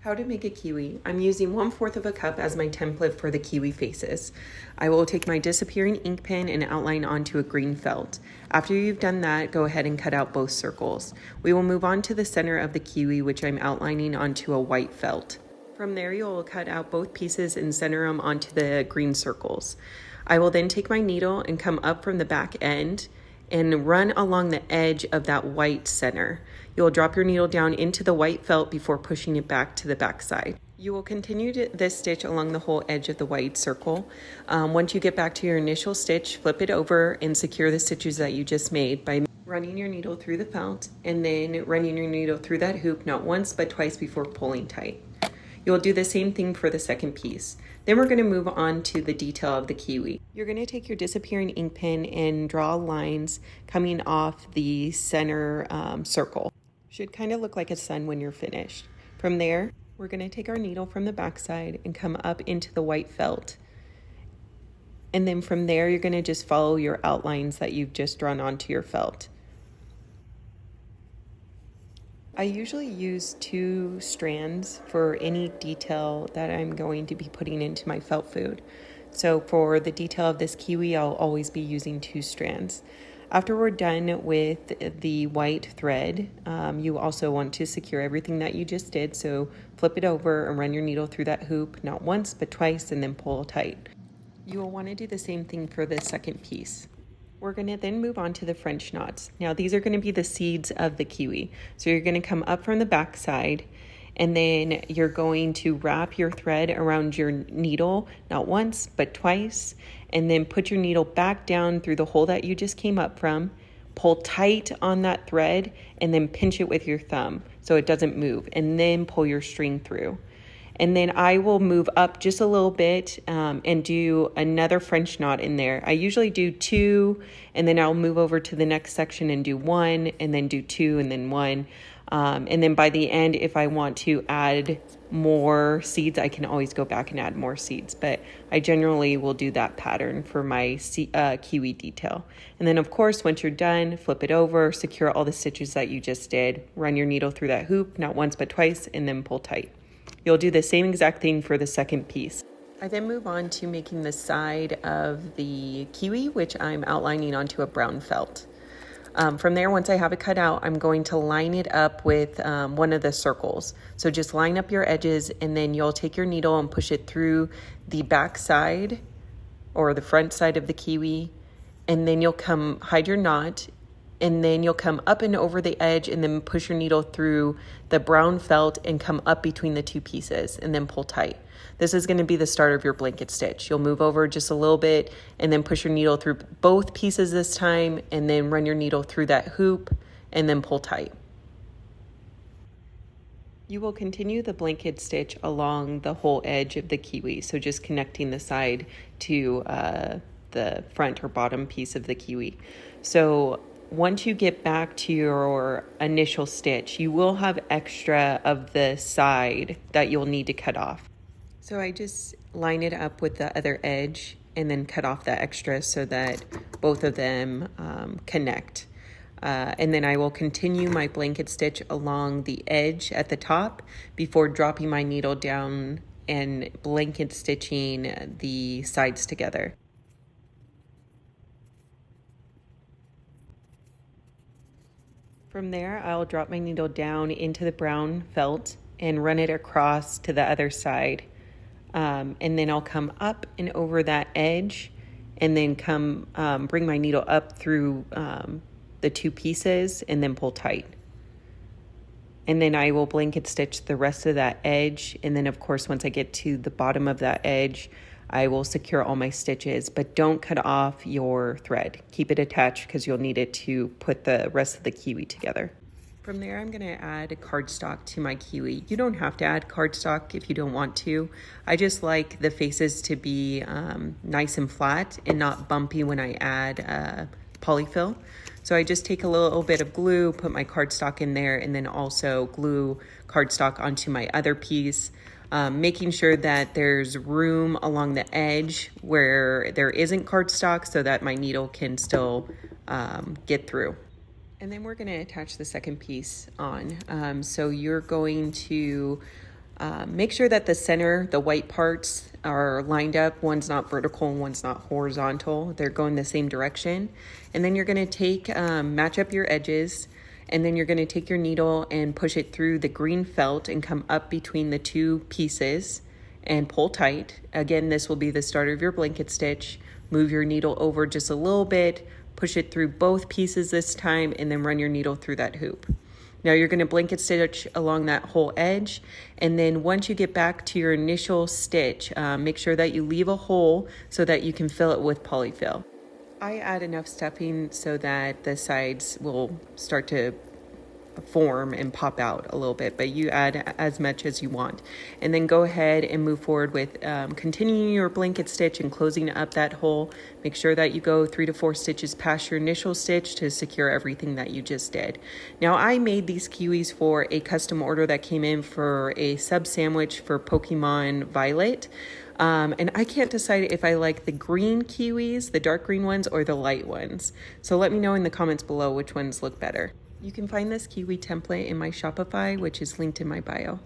How to make a kiwi. I'm using 1/4 of a cup as my template for the kiwi faces. I will take my disappearing ink pen and outline onto a green felt. After you've done that, go ahead and cut out both circles. We will move on to the center of the kiwi, which I'm outlining onto a white felt. From there, you'll cut out both pieces and center them onto the green circles. I will then take my needle and come up from the back end and run along the edge of that white center. You'll drop your needle down into the white felt before pushing it back to the back side. You will continue this stitch along the whole edge of the white circle. Once you get back to your initial stitch, flip it over and secure the stitches that you just made by running your needle through the felt and then running your needle through that hoop not once but twice before pulling tight. You'll do the same thing for the second piece. Then we're going to move on to the detail of the kiwi. You're going to take your disappearing ink pen and draw lines coming off the center circle. Should kind of look like a sun when you're finished. From there, we're going to take our needle from the back side and come up into the white felt. And then from there, you're going to just follow your outlines that you've just drawn onto your felt. I usually use 2 strands for any detail that I'm going to be putting into my felt food. So for the detail of this kiwi, I'll always be using 2 strands. After we're done with the white thread, you also want to secure everything that you just did. So flip it over and run your needle through that hoop, not once, but twice, and then pull tight. You will want to do the same thing for the second piece. We're going to then move on to the French knots. Now these are going to be the seeds of the kiwi. So you're going to come up from the back side and then you're going to wrap your thread around your needle, not once, but twice, and then put your needle back down through the hole that you just came up from, pull tight on that thread, and then pinch it with your thumb so it doesn't move, and then pull your string through. And then I will move up just a little bit and do another French knot in there. I usually do 2, and then I'll move over to the next section and do 1, and then do 2, and then 1. And then by the end, if I want to add more seeds, I can always go back and add more seeds. But I generally will do that pattern for my kiwi detail. And then, of course, once you're done, flip it over, secure all the stitches that you just did, run your needle through that hoop, not once but twice, and then pull tight. You'll do the same exact thing for the second piece. I then move on to making the side of the kiwi, which I'm outlining onto a brown felt. From there, once I have it cut out, I'm going to line it up with one of the circles. So just line up your edges, and then you'll take your needle and push it through the back side or the front side of the kiwi, and then you'll hide your knot, and then you'll come up and over the edge and then push your needle through the brown felt and come up between the 2 pieces and then pull tight. This is going to be the start of your blanket stitch. You'll move over just a little bit and then push your needle through both pieces this time, and then run your needle through that hoop and then pull tight. You will continue the blanket stitch along the whole edge of the kiwi, so just connecting the side to the front or bottom piece of the kiwi. So once you get back to your initial stitch, you will have extra of the side that you'll need to cut off. So I just line it up with the other edge and then cut off that extra so that both of them connect. And then I will continue my blanket stitch along the edge at the top before dropping my needle down and blanket stitching the sides together. From there, I'll drop my needle down into the brown felt and run it across to the other side. And then I'll come up and over that edge and then bring my needle up through the 2 pieces and then pull tight. And then I will blanket stitch the rest of that edge. And then, of course, once I get to the bottom of that edge, I will secure all my stitches, but don't cut off your thread. Keep it attached because you'll need it to put the rest of the kiwi together. From there, I'm going to add cardstock to my kiwi. You don't have to add cardstock if you don't want to. I just like the faces to be nice and flat and not bumpy when I add polyfill. So I just take a little bit of glue, put my cardstock in there, and then also glue cardstock onto my other piece. Making sure that there's room along the edge where there isn't cardstock so that my needle can still get through. And then we're going to attach the second piece on. So you're going to Make sure that the center, the white parts, are lined up. One's not vertical and one's not horizontal. They're going the same direction. And then you're going to take, match up your edges, and then you're going to take your needle and push it through the green felt and come up between the two pieces and pull tight. Again, this will be the start of your blanket stitch. Move your needle over just a little bit, push it through both pieces this time, and then run your needle through that hoop. Now you're going to blanket stitch along that whole edge, and then once you get back to your initial stitch, make sure that you leave a hole so that you can fill it with polyfill. I add enough stuffing so that the sides will start to form and pop out a little bit, but you add as much as you want. And then go ahead and move forward with continuing your blanket stitch and closing up that hole. Make sure that you go 3 to 4 stitches past your initial stitch to secure everything that you just did. Now I made these kiwis for a custom order that came in for a sub sandwich for Pokemon Violet. And I can't decide if I like the green kiwis, the dark green ones, or the light ones. So let me know in the comments below which ones look better. You can find this kiwi template in my Shopify, which is linked in my bio.